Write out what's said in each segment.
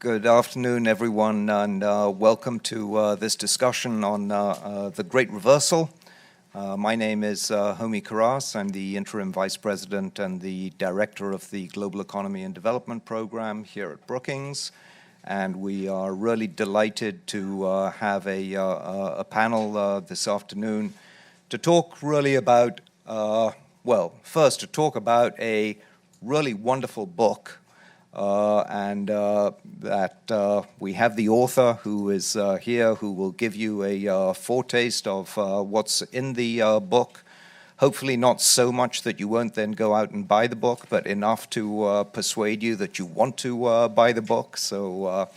Good afternoon, everyone, and welcome to this discussion on the Great Reversal. My name is Homi Karas. I'm the Interim Vice President and the Director of the Global Economy and Development Program here at Brookings. And we are really delighted to have a panel this afternoon to talk really about, first to talk about a really wonderful book. That we have the author who is here, who will give you a foretaste of what's in the book. Hopefully not so much that you won't then go out and buy the book, but enough to persuade you that you want to buy the book. So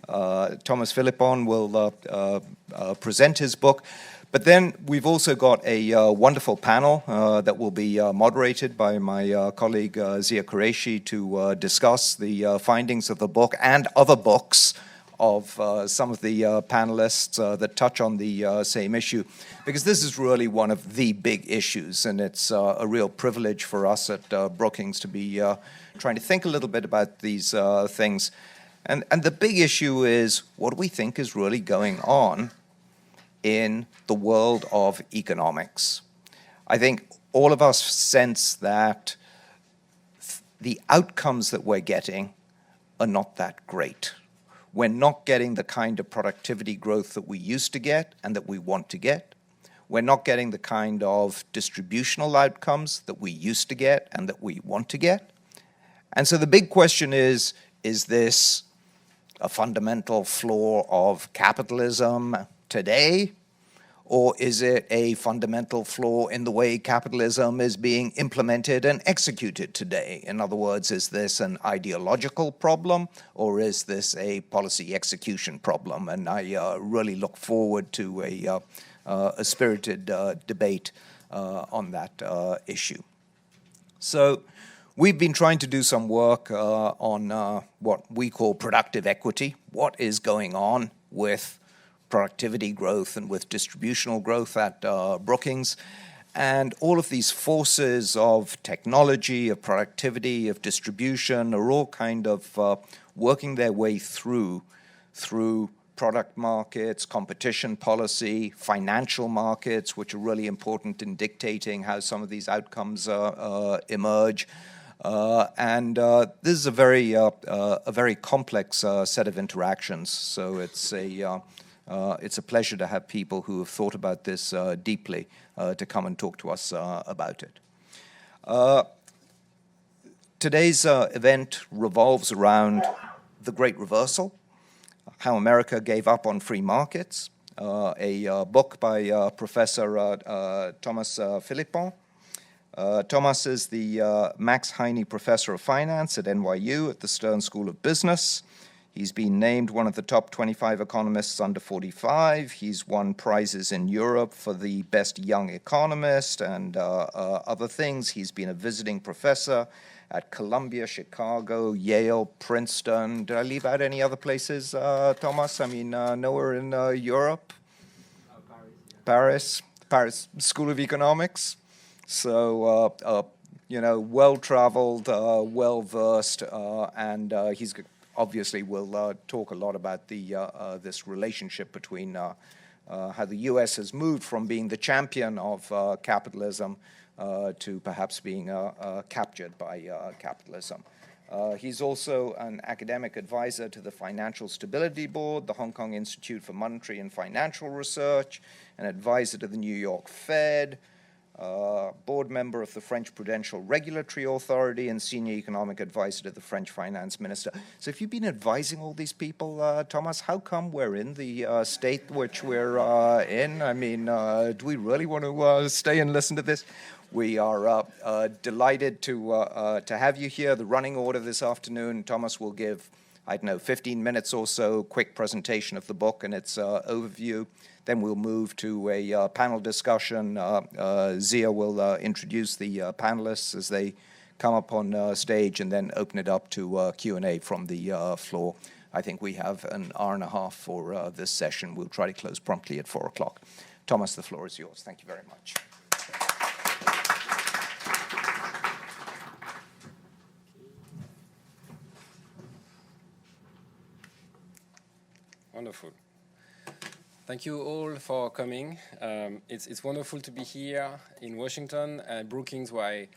Thomas Philippon will present his book. But then we've also got a wonderful panel that will be moderated by my colleague Zia Qureshi to discuss the findings of the book and other books of some of the panelists that touch on the same issue, because this is really one of the big issues, and it's a real privilege for us at Brookings to be trying to think a little bit about these things. And the big issue is, what do we think is really going on in the world of economics? I think all of us sense that the outcomes that we're getting are not that great. We're not getting the kind of productivity growth that we used to get and that we want to get. We're not getting the kind of distributional outcomes that we used to get and that we want to get. And so the big question is this a fundamental flaw of capitalism today, or is it a fundamental flaw in the way capitalism is being implemented and executed today? In other words, is this an ideological problem, or is this a policy execution problem? And I really look forward to a spirited debate on that issue. So we've been trying to do some work on what we call productive equity. What is going on with productivity growth and with distributional growth at Brookings? And all of these forces of technology, of productivity, of distribution are all kind of working their way through product markets, competition policy, financial markets, which are really important in dictating how some of these outcomes emerge. This is a very complex set of interactions. So it's a pleasure to have people who have thought about this deeply to come and talk to us about it. Today's event revolves around the Great Reversal, how America gave up on free markets, a book by Professor Thomas Philippon. Thomas is the Max Heine Professor of Finance at NYU at the Stern School of Business. He's been named one of the top 25 economists under 45. He's won prizes in Europe for the best young economist and other things. He's been a visiting professor at Columbia, Chicago, Yale, Princeton. Did I leave out any other places, Thomas? I mean, nowhere in Europe? Paris School of Economics. So, well-traveled, well-versed, and he's obviously will talk a lot about this relationship between how the U.S. has moved from being the champion of capitalism to perhaps being captured by capitalism. He's also an academic advisor to the Financial Stability Board, the Hong Kong Institute for Monetary and Financial Research, an advisor to the New York Fed, board member of the French Prudential Regulatory Authority, and senior economic advisor to the French finance minister. So if you've been advising all these people, Thomas, how come we're in the state which we're in? I mean, do we really want to stay and listen to this? We are delighted to have you here. The running order this afternoon, Thomas will give, 15 minutes or so, quick presentation of the book and its overview. Then we'll move to a panel discussion. Zia will introduce the panelists as they come up on stage, and then open it up to Q&A from the floor. I think we have an hour and a half for this session. We'll try to close promptly at 4 o'clock. Thomas, the floor is yours. Thank you very much. Wonderful. Thank you all for coming. It's wonderful to be here in Washington at Brookings, where I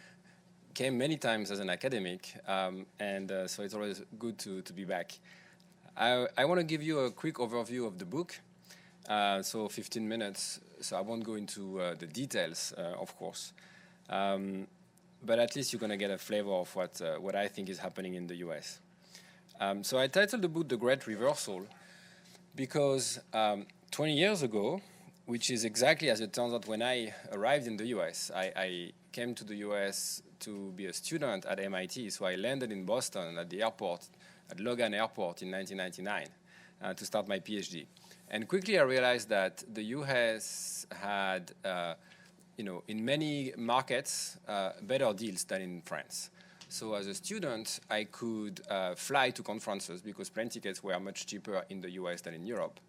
came many times as an academic, so it's always good to be back. I want to give you a quick overview of the book, so 15 minutes, so I won't go into the details, of course. But at least you're going to get a flavor of what I think is happening in the US. So I titled the book The Great Reversal because 20 years ago, which is exactly as it turns out when I arrived in the US, I came to the US to be a student at MIT, so I landed in Boston at the airport, at Logan Airport in 1999 to start my PhD. And quickly I realized that the US had in many markets, better deals than in France. So as a student, I could fly to conferences because plane tickets were much cheaper in the US than in Europe.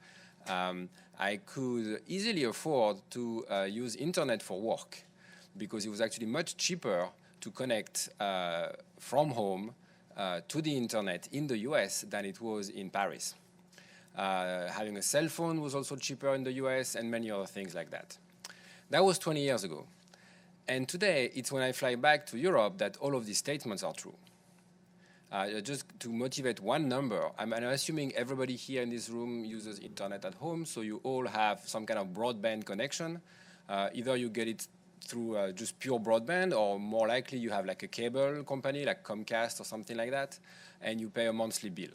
I could easily afford to use internet for work because it was actually much cheaper to connect from home to the internet in the US than it was in Paris. Having a cell phone was also cheaper in the US and many other things like that. That was 20 years ago. And today, it's when I fly back to Europe that all of these statements are true. Just to motivate one number, I'm assuming everybody here in this room uses internet at home, so you all have some kind of broadband connection. Either you get it through just pure broadband, or more likely you have like a cable company, like Comcast or something like that, and you pay a monthly bill.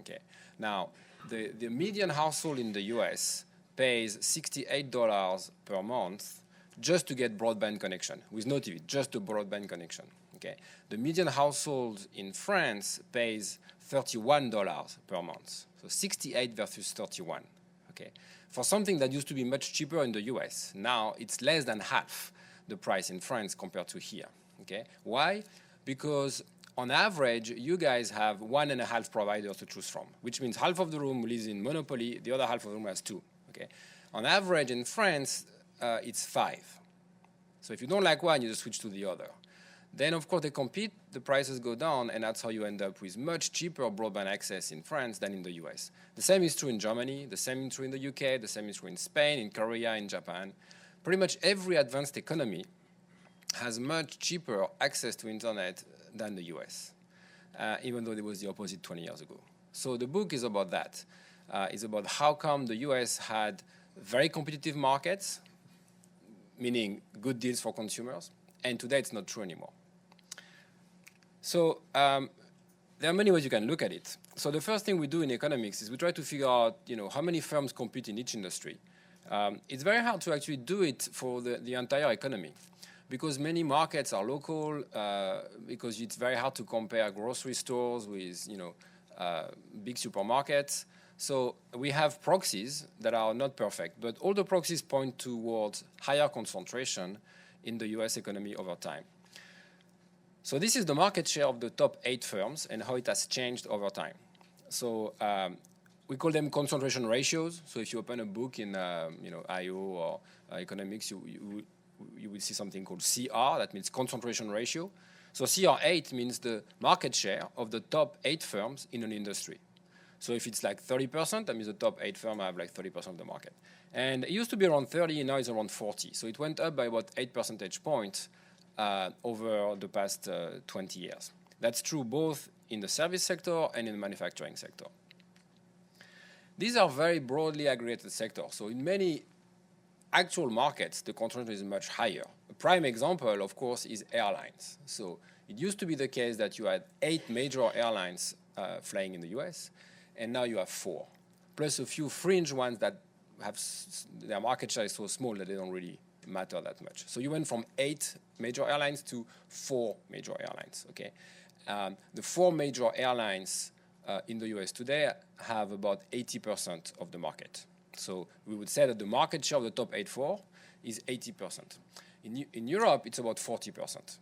Okay. Now, the median household in the US pays $68 per month just to get broadband connection, with no TV, just a broadband connection. Okay. The median household in France pays $31 per month, so 68 versus 31. Okay. For something that used to be much cheaper in the US, now it's less than half the price in France compared to here. Okay. Why? Because on average, you guys have 1.5 providers to choose from, which means half of the room lives in monopoly, the other half of the room has 2. Okay. On average in France, it's 5. So if you don't like one, you just switch to the other. Then, of course, they compete, the prices go down, and that's how you end up with much cheaper broadband access in France than in the US. The same is true in Germany, the same is true in the UK, the same is true in Spain, in Korea, in Japan. Pretty much every advanced economy has much cheaper access to internet than the US, even though it was the opposite 20 years ago. So the book is about that. It's about how come the US had very competitive markets, meaning good deals for consumers, and today it's not true anymore. So there are many ways you can look at it. So the first thing we do in economics is we try to figure out, how many firms compete in each industry. It's very hard to actually do it for the entire economy because many markets are local, because it's very hard to compare grocery stores with, big supermarkets. So we have proxies that are not perfect, but all the proxies point towards higher concentration in the US economy over time. So this is the market share of the top 8 firms and how it has changed over time. So we call them concentration ratios. So if you open a book in IO or economics, you will see something called CR, that means concentration ratio. So CR8 means the market share of the top 8 firms in an industry. So if it's like 30%, that means the top 8 firms have like 30% of the market. And it used to be around 30, and now it's around 40. So it went up by about 8 percentage points over the past 20 years. That's true both in the service sector and in the manufacturing sector. These are very broadly aggregated sectors. So in many actual markets, the concentration is much higher. A prime example, of course, is airlines. So it used to be the case that you had 8 major airlines flying in the US, and now you have 4, plus a few fringe ones that have their market share is so small that they don't really matter that much. So you went from 8 major airlines to 4 major airlines. Okay, the 4 major airlines in the US today have about 80% of the market. So we would say that the market share of the top 4 is 80%. In Europe, it's about 40%.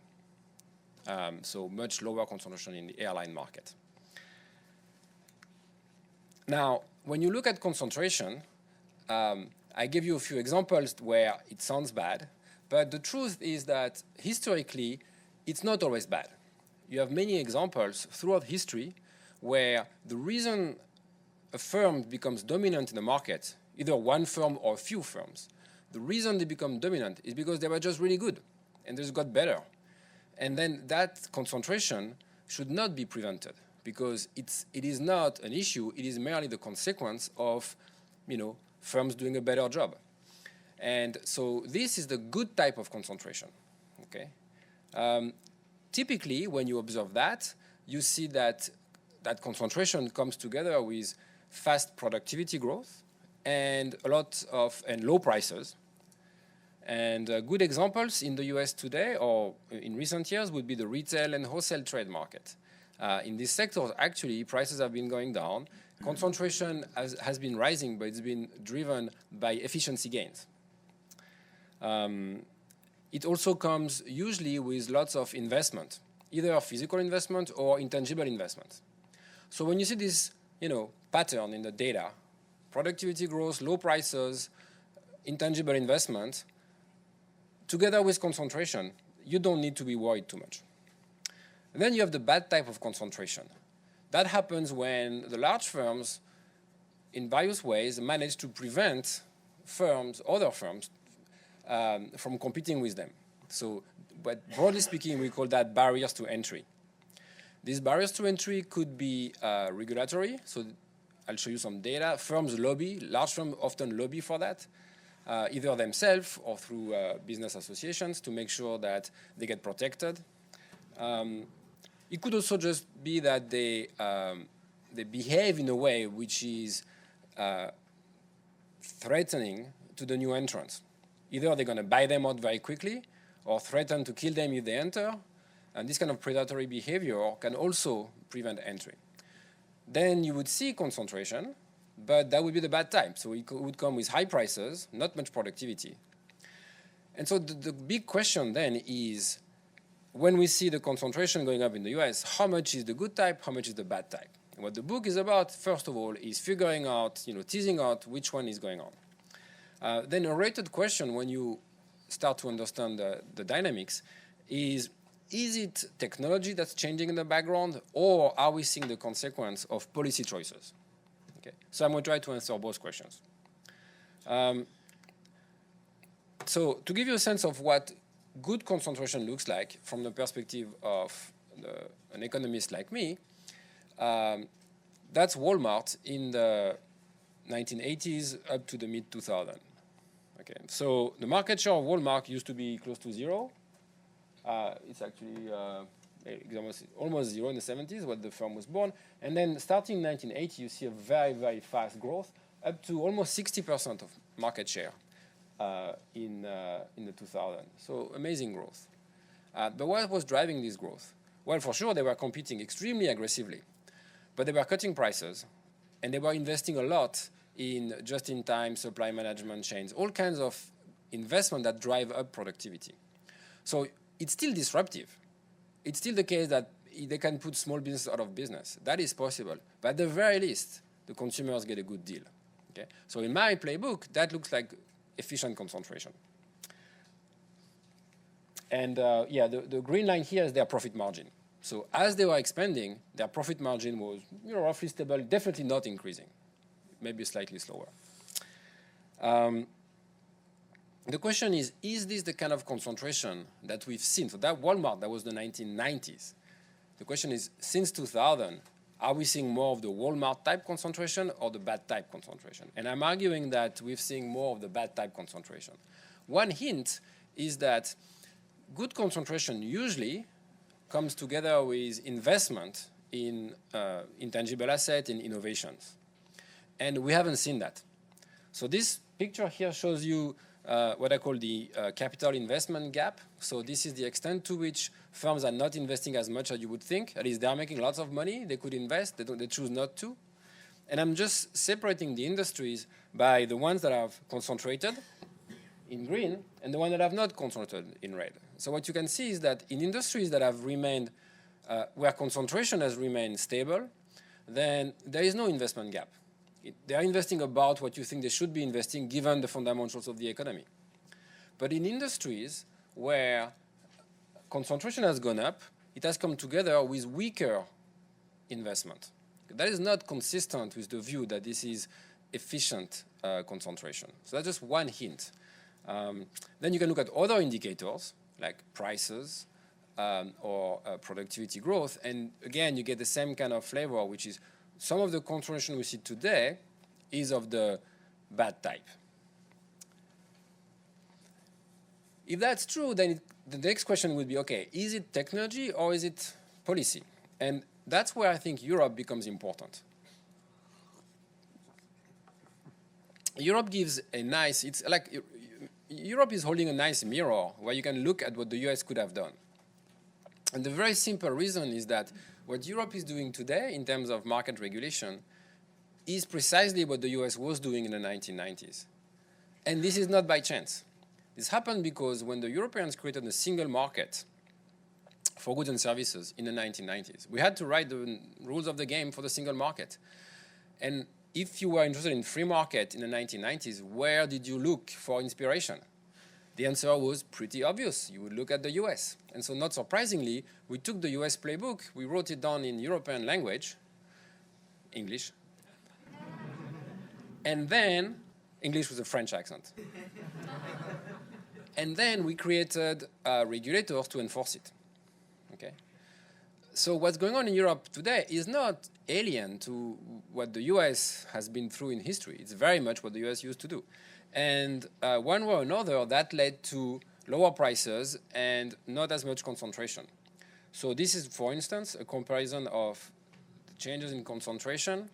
So much lower concentration in the airline market. Now, when you look at concentration, I gave you a few examples where it sounds bad, but the truth is that historically, it's not always bad. You have many examples throughout history where the reason a firm becomes dominant in the market, either one firm or a few firms, the reason they become dominant is because they were just really good and they just got better. And then that concentration should not be prevented because it is not an issue, it is merely the consequence of, firms doing a better job. And so this is the good type of concentration, okay? Typically, when you observe that, you see that that concentration comes together with fast productivity growth and and low prices. And good examples in the US today or in recent years would be the retail and wholesale trade market. In these sectors, actually, prices have been going down. Concentration has been rising, but it's been driven by efficiency gains. It also comes usually with lots of investment, either physical investment or intangible investment. So when you see this, pattern in the data, productivity growth, low prices, intangible investment, together with concentration, you don't need to be worried too much. And then you have the bad type of concentration. That happens when the large firms, in various ways, manage to prevent other firms, from competing with them. So, but broadly speaking, we call that barriers to entry. These barriers to entry could be regulatory. So I'll show you some data. Large firms often lobby for that, either themselves or through business associations to make sure that they get protected. It could also just be that they behave in a way which is threatening to the new entrants. Either they're going to buy them out very quickly or threaten to kill them if they enter. And this kind of predatory behavior can also prevent entry. Then you would see concentration, but that would be the bad type. So it would come with high prices, not much productivity. And so the big question then is, when we see the concentration going up in the US, how much is the good type, how much is the bad type? And what the book is about, first of all, is figuring out, teasing out which one is going on. Then a related question when you start to understand the dynamics is it technology that's changing in the background, or are we seeing the consequence of policy choices? Okay. So I'm going to try to answer both questions. So to give you a sense of what good concentration looks like from the perspective of an economist like me, that's Walmart in the 1980s up to the mid-2000s. Okay, so the market share of Walmart used to be close to zero. It's actually almost zero in the 70s when the firm was born. And then starting in 1980, you see a very, very fast growth up to almost 60% of market share in the 2000s. So amazing growth. But what was driving this growth? Well, for sure, they were competing extremely aggressively. But they were cutting prices, and they were investing a lot in just-in-time supply management chains, all kinds of investment that drive up productivity. So it's still disruptive. It's still the case that they can put small business out of business. That is possible. But at the very least, the consumers get a good deal. Okay? So in my playbook, that looks like efficient concentration. And the green line here is their profit margin. So as they were expanding, their profit margin was roughly stable, definitely not increasing, maybe slightly slower. The question is this the kind of concentration that we've seen? So that Walmart, that was the 1990s. The question is, since 2000, are we seeing more of the Walmart type concentration or the bad type concentration? And I'm arguing that we're seeing more of the bad type concentration. One hint is that good concentration usually comes together with investment in intangible assets and innovations. And we haven't seen that. So this picture here shows you what I call the capital investment gap. So this is the extent to which firms are not investing as much as you would think. At least they are making lots of money. They could invest. They choose not to. And I'm just separating the industries by the ones that have concentrated in green and the ones that have not concentrated in red. So what you can see is that in industries that have remained, where concentration has remained stable, then there is no investment gap. They are investing about what you think they should be investing given the fundamentals of the economy. But in industries where concentration has gone up, it has come together with weaker investment. That is not consistent with the view that this is efficient concentration. So that's just one hint. Then you can look at other indicators like prices or productivity growth, and again you get the same kind of flavor, which is some of the concentration we see today is of the bad type. If that's true, then the next question would be, okay, is it technology or is it policy? And that's where I think Europe becomes important. Europe gives a nice, it's like Europe is holding a nice mirror where you can look at what the US could have done. And the very simple reason is that what Europe is doing today in terms of market regulation is precisely what the US was doing in the 1990s. And this is not by chance. This happened because when the Europeans created a single market for goods and services in the 1990s, we had to write the rules of the game for the single market. And if you were interested in free market in the 1990s, where did you look for inspiration? The answer was pretty obvious. You would look at the US. And so not surprisingly, we took the US playbook, we wrote it down in European language, English, and then English with a French accent. And then we created regulators to enforce it. Okay? So what's going on in Europe today is not alien to what the US has been through in history. It's very much what the US used to do. And one way or another, that led to lower prices and not as much concentration. So this is, for instance, a comparison of the changes in concentration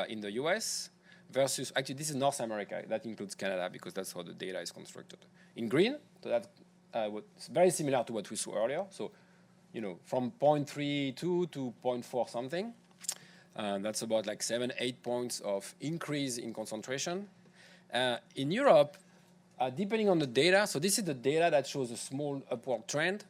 in the US versus, actually this is North America, that includes Canada because that's how the data is constructed. In green, so that's very similar to what we saw earlier. So, you know, from 0.32 to 0.4 something. That's about like 7-8 points of increase in concentration. In Europe, depending on the data, so this is the data that shows a small upward trend.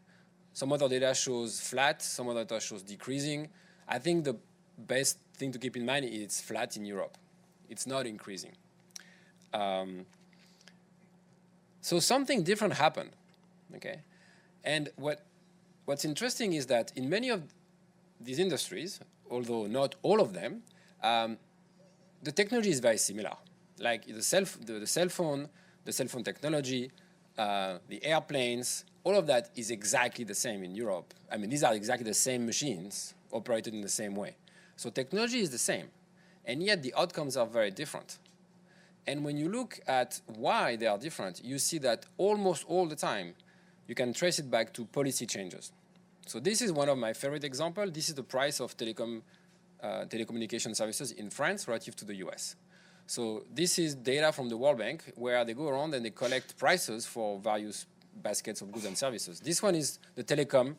Some other data shows flat, some other data shows decreasing. I think the best thing to keep in mind is it's flat in Europe. It's not increasing. So something different happened, okay? And what's interesting is that in many of these industries, although not all of them, the technology is very similar. Like the cell phone technology, the airplanes, all of that is exactly the same in Europe. I mean, these are exactly the same machines operated in the same way. So technology is the same, and yet the outcomes are very different. And when you look at why they are different, you see that almost all the time, you can trace it back to policy changes. So this is one of my favorite examples. This is the price of telecommunication services in France relative to the US. So this is data from the World Bank where they go around and they collect prices for various baskets of goods and services. This one is the telecom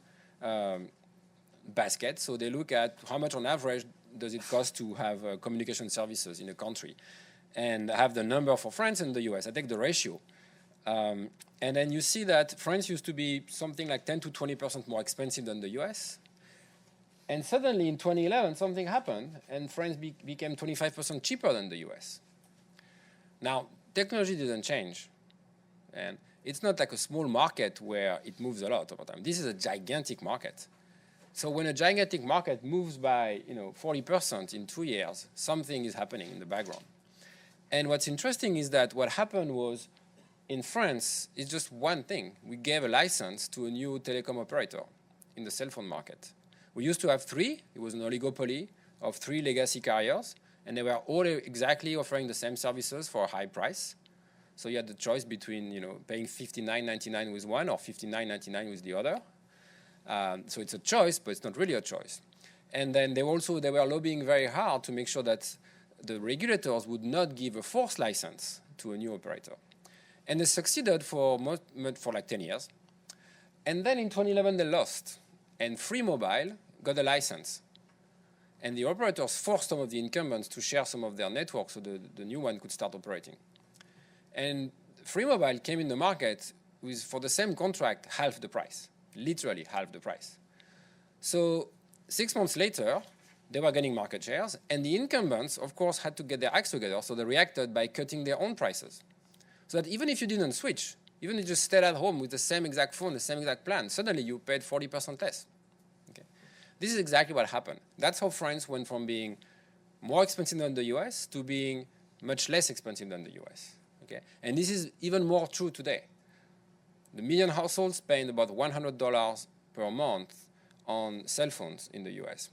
basket. So they look at how much on average does it cost to have communication services in a country. And I have the number for France and the US. I take the ratio. And then you see that France used to be something like 10 to 20% more expensive than the US. And suddenly in 2011, something happened, and France became 25% cheaper than the US. Now, technology didn't change. And it's not like a small market where it moves a lot over time. This is a gigantic market. So when a gigantic market moves by 40% in 2 years, something is happening in the background. And what's interesting is that what happened was, in France, it's just one thing. We gave a license to a new telecom operator in the cell phone market. We used to have 3. It was an oligopoly of 3 legacy carriers, and they were all exactly offering the same services for a high price. So you had the choice between paying $59.99 with one or $59.99 with the other. So it's a choice, but it's not really a choice. And then they were lobbying very hard to make sure that the regulators would not give a forced license to a new operator. And they succeeded for like 10 years. And then in 2011, they lost. And Free Mobile got a license. And the operators forced some of the incumbents to share some of their networks so the new one could start operating. And Free Mobile came in the market with, for the same contract, half the price, literally half the price. So 6 months later, they were getting market shares, and the incumbents, of course, had to get their acts together, so they reacted by cutting their own prices. So that even if you didn't switch, even if you just stayed at home with the same exact phone, the same exact plan, suddenly you paid 40% less. Okay? This is exactly what happened. That's how France went from being more expensive than the US to being much less expensive than the US. Okay? And this is even more true today. The median household spend about $100 per month on cell phones in the US.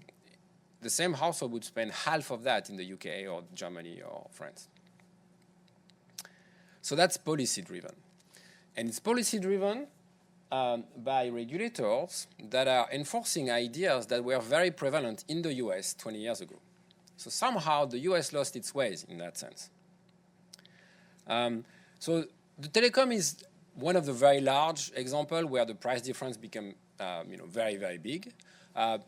The same household would spend half of that in the UK or Germany or France. So that's policy-driven. And it's policy-driven by regulators that are enforcing ideas that were very prevalent in the US 20 years ago. So somehow the US lost its ways in that sense. So the telecom is one of the very large examples where the price difference became very, very big.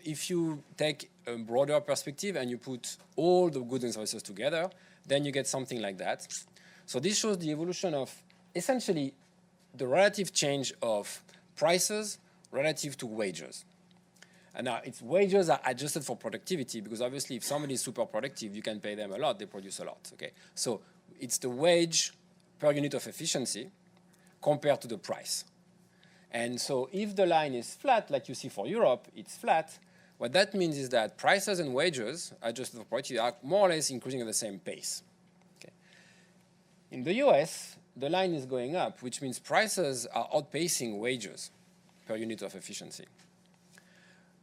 If you take a broader perspective and you put all the goods and services together, then you get something like that. So this shows the evolution of essentially the relative change of prices relative to wages. And now its wages are adjusted for productivity because obviously if somebody is super productive, you can pay them a lot, they produce a lot. Okay? So it's the wage per unit of efficiency compared to the price. And so if the line is flat, like you see for Europe, it's flat, what that means is that prices and wages adjusted for productivity are more or less increasing at the same pace. Okay? In the US, the line is going up, which means prices are outpacing wages per unit of efficiency.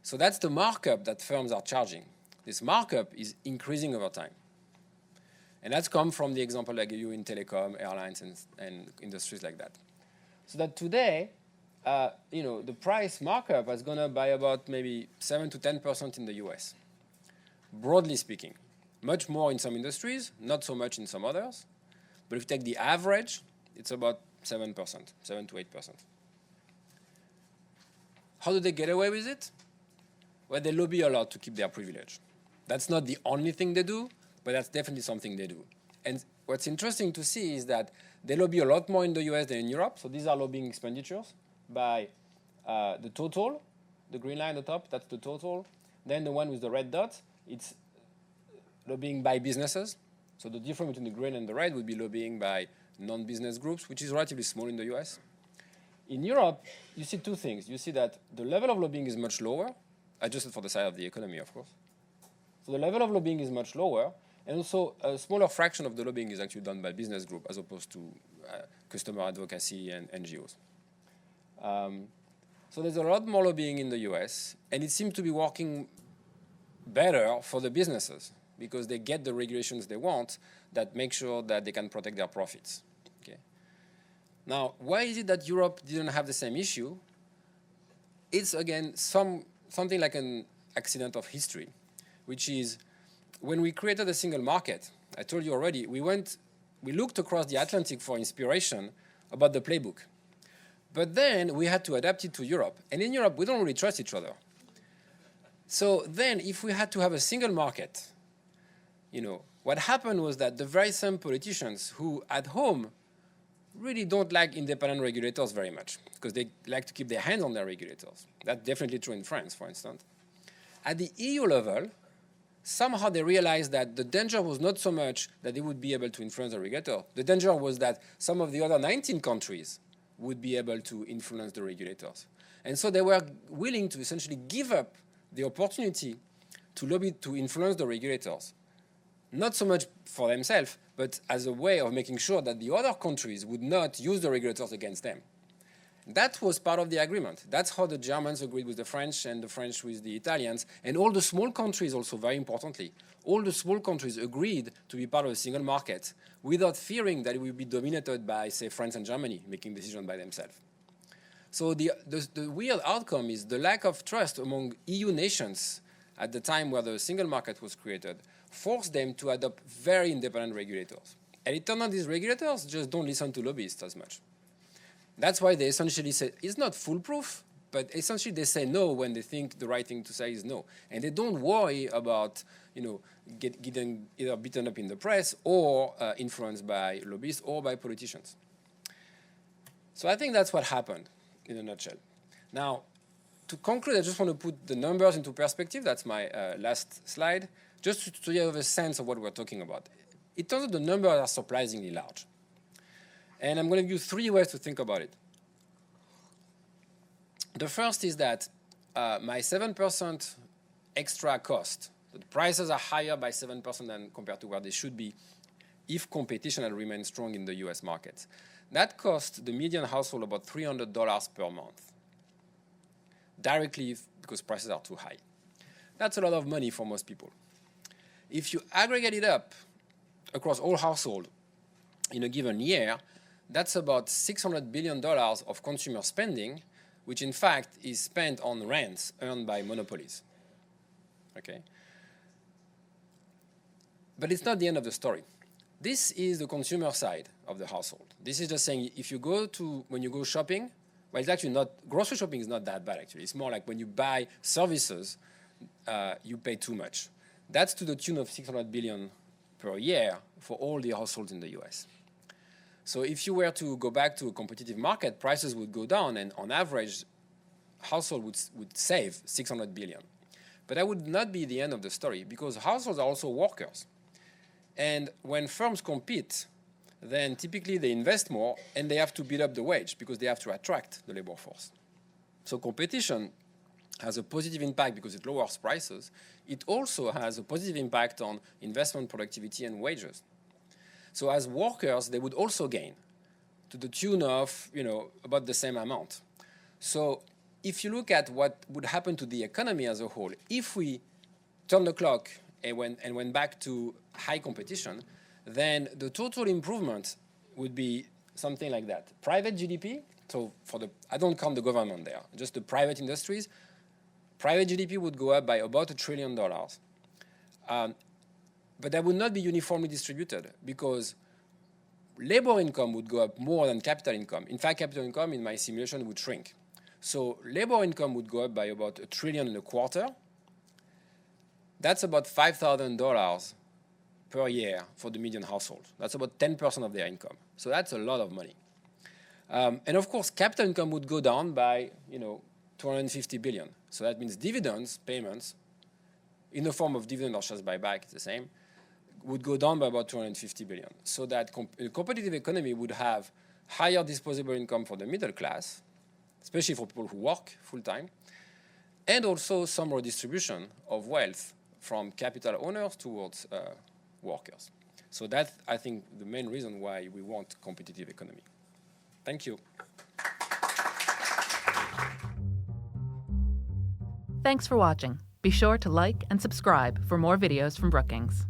So that's the markup that firms are charging. This markup is increasing over time. And that's come from the example I gave you in telecom, airlines, and industries like that. So that today, the price markup has gone up by about maybe 7 to 10% in the US. Broadly speaking, much more in some industries, not so much in some others. But if you take the average, it's about 7%, 7 to 8%. How do they get away with it? Well, they lobby a lot to keep their privilege. That's not the only thing they do, but that's definitely something they do. And what's interesting to see is that they lobby a lot more in the US than in Europe. So these are lobbying expenditures by the total, the green line at the top, that's the total. Then the one with the red dot, it's lobbying by businesses. So the difference between the green and the red would be lobbying by non-business groups, which is relatively small in the US. In Europe, you see two things. You see that the level of lobbying is much lower, adjusted for the size of the economy, of course. So the level of lobbying is much lower, and also a smaller fraction of the lobbying is actually done by business groups as opposed to customer advocacy and NGOs. So there's a lot more lobbying in the US, and it seems to be working better for the businesses because they get the regulations they want that make sure that they can protect their profits. Okay. Now, why is it that Europe didn't have the same issue? It's, again, something like an accident of history, which is when we created a single market, I told you already, we looked across the Atlantic for inspiration about the playbook. But then we had to adapt it to Europe. And in Europe, we don't really trust each other. So then if we had to have a single market, what happened was that the very same politicians who at home really don't like independent regulators very much because they like to keep their hands on their regulators. That's definitely true in France, for instance. At the EU level, somehow they realized that the danger was not so much that they would be able to influence the regulator. The danger was that some of the other 19 countries would be able to influence the regulators. And so they were willing to essentially give up the opportunity to lobby to influence the regulators. Not so much for themselves, but as a way of making sure that the other countries would not use the regulators against them. That was part of the agreement. That's how the Germans agreed with the French and the French with the Italians. And all the small countries also, very importantly, all the small countries agreed to be part of a single market without fearing that it would be dominated by, say, France and Germany, making decisions by themselves. So the weird outcome is the lack of trust among EU nations at the time where the single market was created forced them to adopt very independent regulators. And it turned out these regulators just don't listen to lobbyists as much. That's why they essentially say, it's not foolproof, but essentially they say no when they think the right thing to say is no. And they don't worry about getting either beaten up in the press or influenced by lobbyists or by politicians. So I think that's what happened in a nutshell. Now, to conclude, I just want to put the numbers into perspective. That's my last slide, just so you have a sense of what we're talking about. It turns out the numbers are surprisingly large. And I'm going to give you 3 ways to think about it. The first is that my 7% extra cost The prices are higher by 7% than compared to where they should be if competition had remained strong in the US market. That cost the median household about $300 per month, directly because prices are too high. That's a lot of money for most people. If you aggregate it up across all households in a given year, that's about $600 billion of consumer spending, which in fact is spent on rents earned by monopolies. Okay? But it's not the end of the story. This is the consumer side of the household. This is just saying if you go to, when you go shopping, well, it's actually not, grocery shopping is not that bad actually. It's more like when you buy services, you pay too much. That's to the tune of $600 billion per year for all the households in the US. So if you were to go back to a competitive market, prices would go down, and on average, household would save $600 billion. But that would not be the end of the story, because households are also workers. And when firms compete, then typically they invest more and they have to build up the wage because they have to attract the labor force. So competition has a positive impact because it lowers prices. It also has a positive impact on investment productivity and wages. So as workers, they would also gain to the tune of, about the same amount. So if you look at what would happen to the economy as a whole, if we turn the clock and went back to high competition, then the total improvement would be something like that. Private GDP, so I don't count the government there, just the private industries, private GDP would go up by about $1 trillion. But that would not be uniformly distributed because labor income would go up more than capital income. In fact, capital income in my simulation would shrink. So labor income would go up by about $1.25 trillion. That's about $5,000 per year for the median household. That's about 10% of their income. So that's a lot of money. And of course, capital income would go down by, $250 billion. So that means dividends payments, in the form of dividend or shares buyback, it's the same, would go down by about $250 billion. So that a competitive economy would have higher disposable income for the middle class, especially for people who work full-time, and also some redistribution of wealth from capital owners towards workers. So that's, I think, the main reason why we want competitive economy. Thank you. Thanks for watching. Be sure to like and subscribe for more videos from Brookings.